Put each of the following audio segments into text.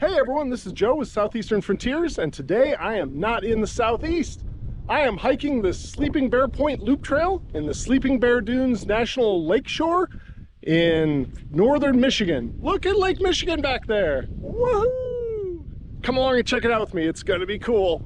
Hey everyone, this is Joe with Southeastern Frontiers, and today I am not in the southeast. I am hiking the Sleeping Bear Point Loop Trail in the Sleeping Bear Dunes National Lakeshore in northern Michigan. Look at Lake Michigan back there. Woohoo! Come along and check it out with me. It's gonna be cool.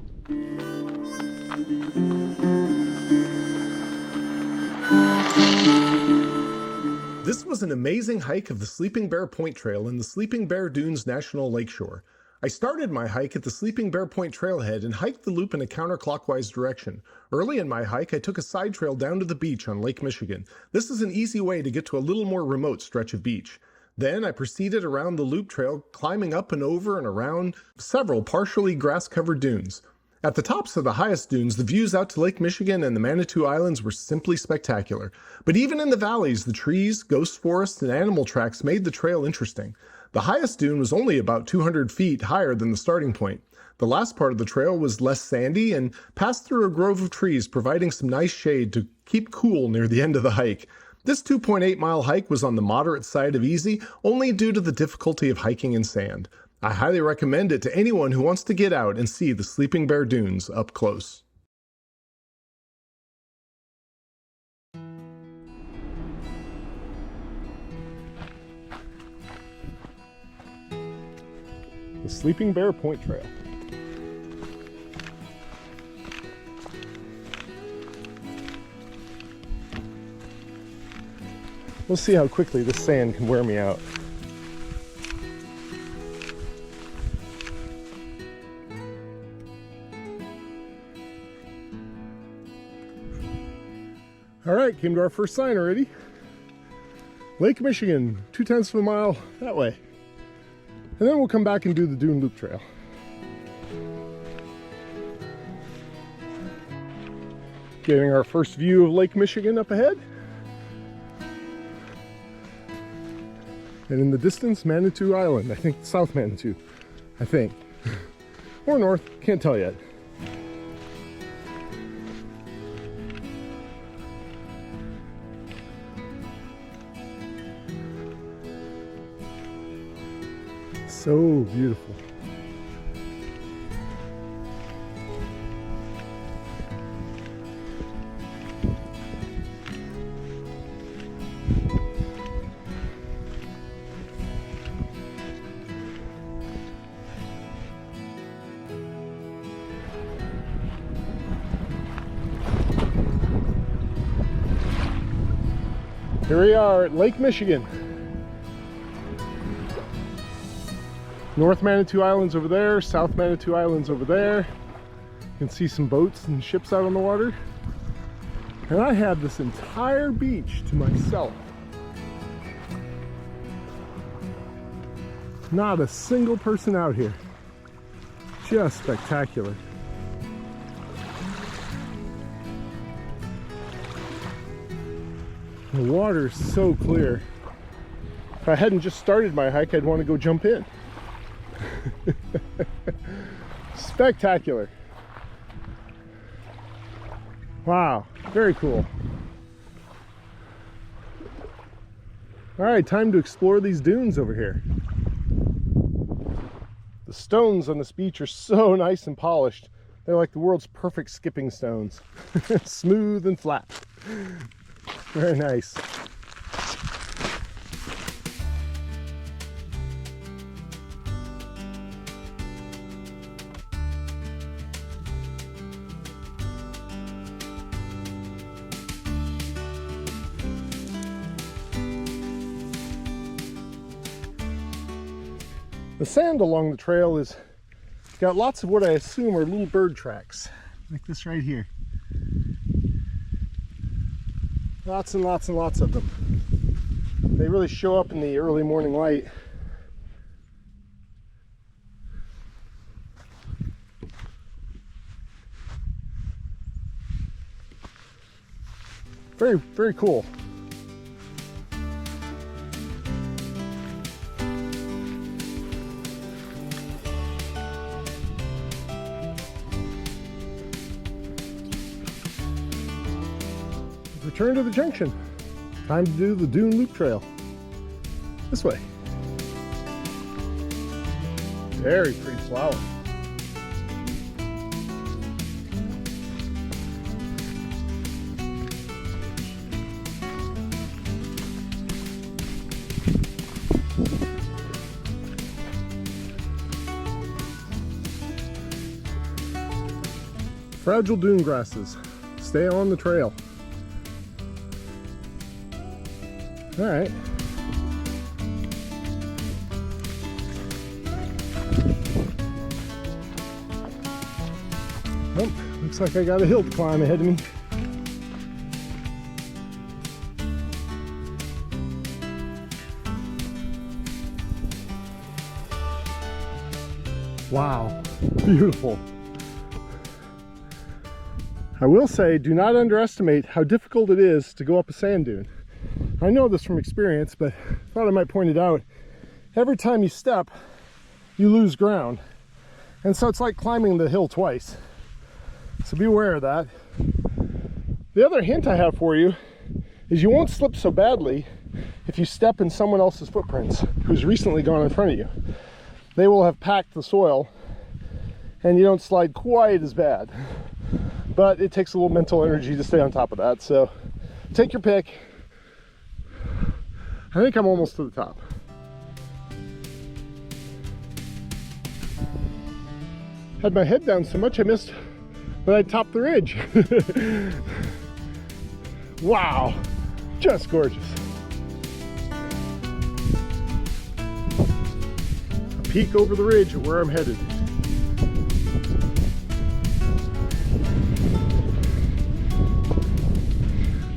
This was an amazing hike of the Sleeping Bear Point Trail in the Sleeping Bear Dunes National Lakeshore. I started my hike at the Sleeping Bear Point Trailhead and hiked the loop in a counter-clockwise direction. Early in my hike, I took a side trail down to the beach on Lake Michigan. This is an easy way to get to a little more remote stretch of beach. Then I proceeded around the loop trail, climbing up and over and around several partially grass-covered dunes. At the tops of the highest dunes, the views out to Lake Michigan and the Manitou Islands were simply spectacular. But even in the valleys, the trees, ghost forests, and animal tracks made the trail interesting. The highest dune was only about 200 feet higher than the starting point. The last part of the trail was less sandy and passed through a grove of trees, providing some nice shade to keep cool near the end of the hike. This 2.8-mile hike was on the moderate side of easy, only due to the difficulty of hiking in sand. I highly recommend it to anyone who wants to get out and see the Sleeping Bear Dunes up close. The Sleeping Bear Point Trail. We'll see how quickly this sand can wear me out. All right, came to our first sign already. Lake Michigan, 0.2 of a mile that way. And then we'll come back and do the Dune Loop Trail. Getting our first view of Lake Michigan up ahead. And in the distance, Manitou Island. I think South Manitou, I think. Or north, can't tell yet. So beautiful. Here we are at Lake Michigan. North Manitou Island's over there, South Manitou Island's over there. You can see some boats and ships out on the water. And I have this entire beach to myself. Not a single person out here. Just spectacular. The water's so clear. If I hadn't just started my hike, I'd want to go jump in. Spectacular. Wow, very cool. All right, time to explore these dunes over here. The stones on this beach are so nice and polished. They're like the world's perfect skipping stones. Smooth and flat. Very nice. The sand along the trail is got lots of what I assume are little bird tracks, like this right here. Lots and lots and lots of them. They really show up in the early morning light. Very, very cool. Return to the junction. Time to do the Dune Loop Trail. This way. Very pretty flower. Fragile dune grasses. Stay on the trail. All right. Oh, looks like I got a hill to climb ahead of me. Wow, beautiful. I will say, do not underestimate how difficult it is to go up a sand dune. I know this from experience, but I thought I might point it out. Every time you step, you lose ground. And so it's like climbing the hill twice. So be aware of that. The other hint I have for you is you won't slip so badly if you step in someone else's footprints who's recently gone in front of you. They will have packed the soil and you don't slide quite as bad. But it takes a little mental energy to stay on top of that. So take your pick. I think I'm almost to the top. Had my head down so much I missed when I topped the ridge. Wow, just gorgeous. A peek over the ridge at where I'm headed.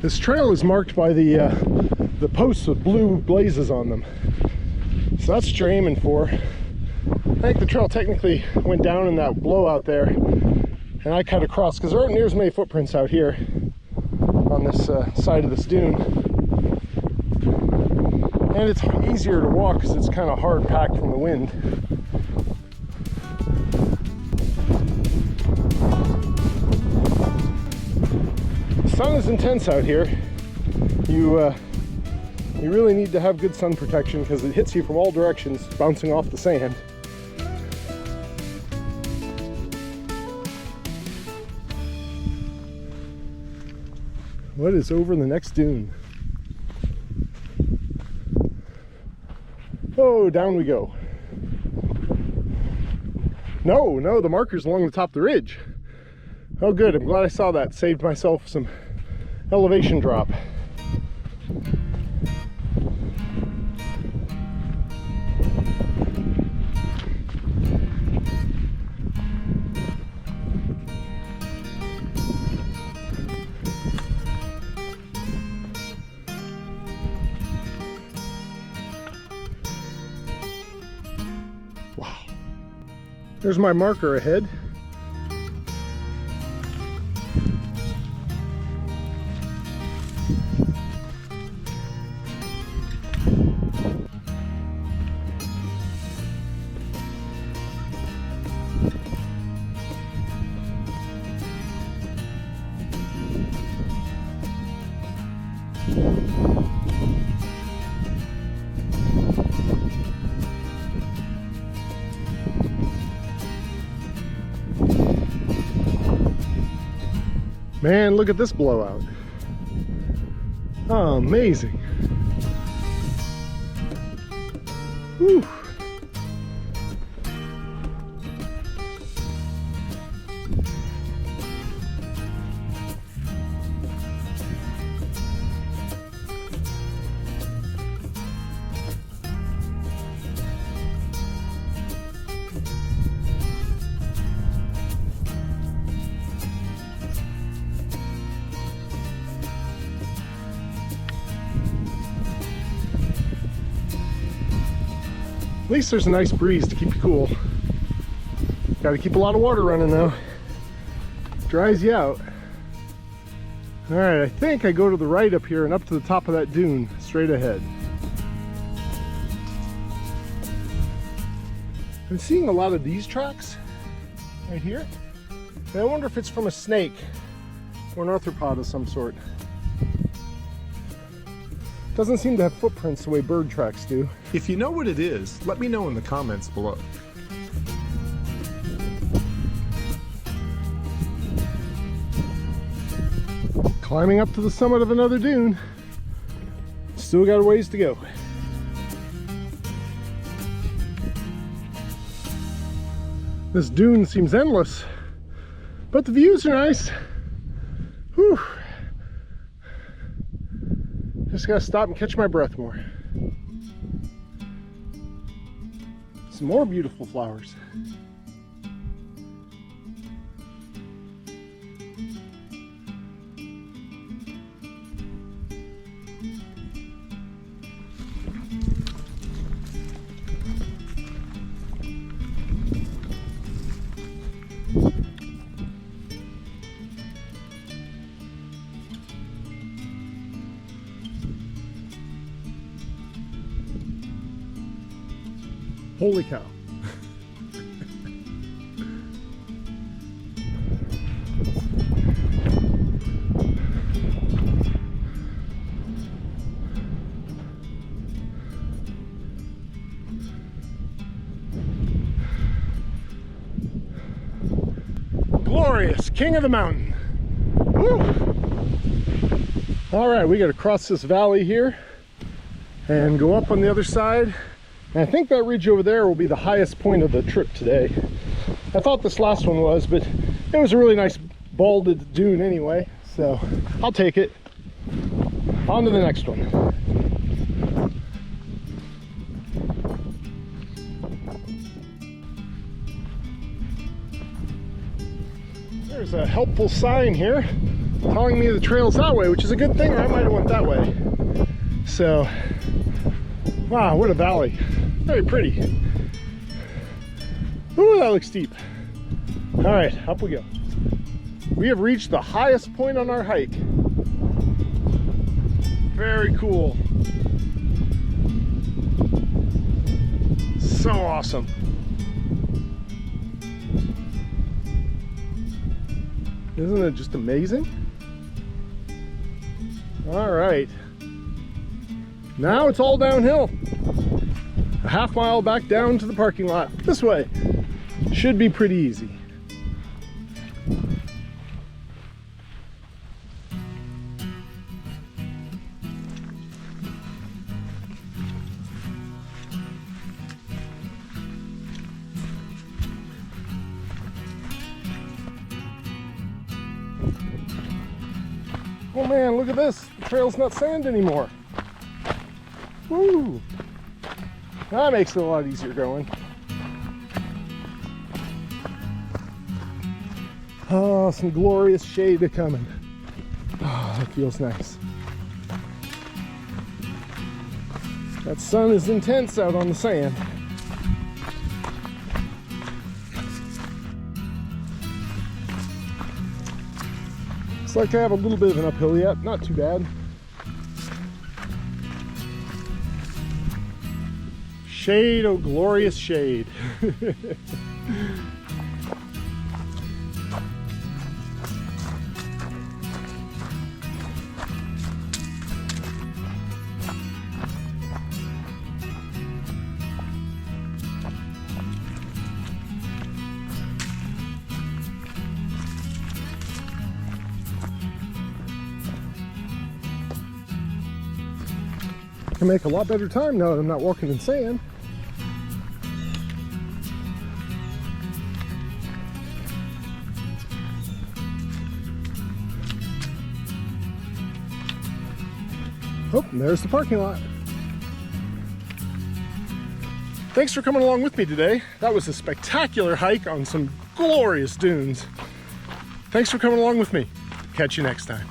This trail is marked by the posts with blue blazes on them. So that's what you're aiming for. I think the trail technically went down in that blowout there, and I cut across because there aren't near as many footprints out here on this side of this dune. And it's easier to walk because it's kind of hard packed from the wind. The sun is intense out here. You really need to have good sun protection because it hits you from all directions, bouncing off the sand. What is over the next dune? Oh, down we go. No, the marker's along the top of the ridge. Oh good, I'm glad I saw that. Saved myself some elevation drop. Wow. There's my marker ahead. Man, look at this blowout. Oh, amazing. Whew. At least there's a nice breeze to keep you cool. Got to keep a lot of water running though. Dries you out. All right, I think I go to the right up here and up to the top of that dune, straight ahead. I'm seeing a lot of these tracks right here. And I wonder if it's from a snake or an arthropod of some sort. Doesn't seem to have footprints the way bird tracks do. If you know what it is, let me know in the comments below. Climbing up to the summit of another dune. Still got a ways to go. This dune seems endless, but the views are nice. Whew. Just gotta stop and catch my breath more. Some more beautiful flowers. Holy cow. Glorious, king of the mountain. Woo! All right, we got to cross this valley here and go up on the other side. And I think that ridge over there will be the highest point of the trip today. I thought this last one was, but it was a really nice balded dune anyway, so I'll take it. On to the next one. There's a helpful sign here telling me the trail's that way, which is a good thing, or I might have went that way. So, wow, what a valley. Very pretty. Ooh, that looks steep. All right, up we go. We have reached the highest point on our hike. Very cool. So awesome. Isn't it just amazing? All right. Now it's all downhill. A half mile back down to the parking lot. This way. Should be pretty easy. Oh man, look at this. The trail's not sand anymore. Woo! That makes it a lot easier going. Oh, some glorious shade coming. Oh, that feels nice. That sun is intense out on the sand. Looks like I have a little bit of an uphill yet, not too bad. Shade, oh glorious shade. I can make a lot better time now that I'm not walking in sand. Oh, and there's the parking lot. Thanks for coming along with me today. That was a spectacular hike on some glorious dunes. Thanks for coming along with me. Catch you next time.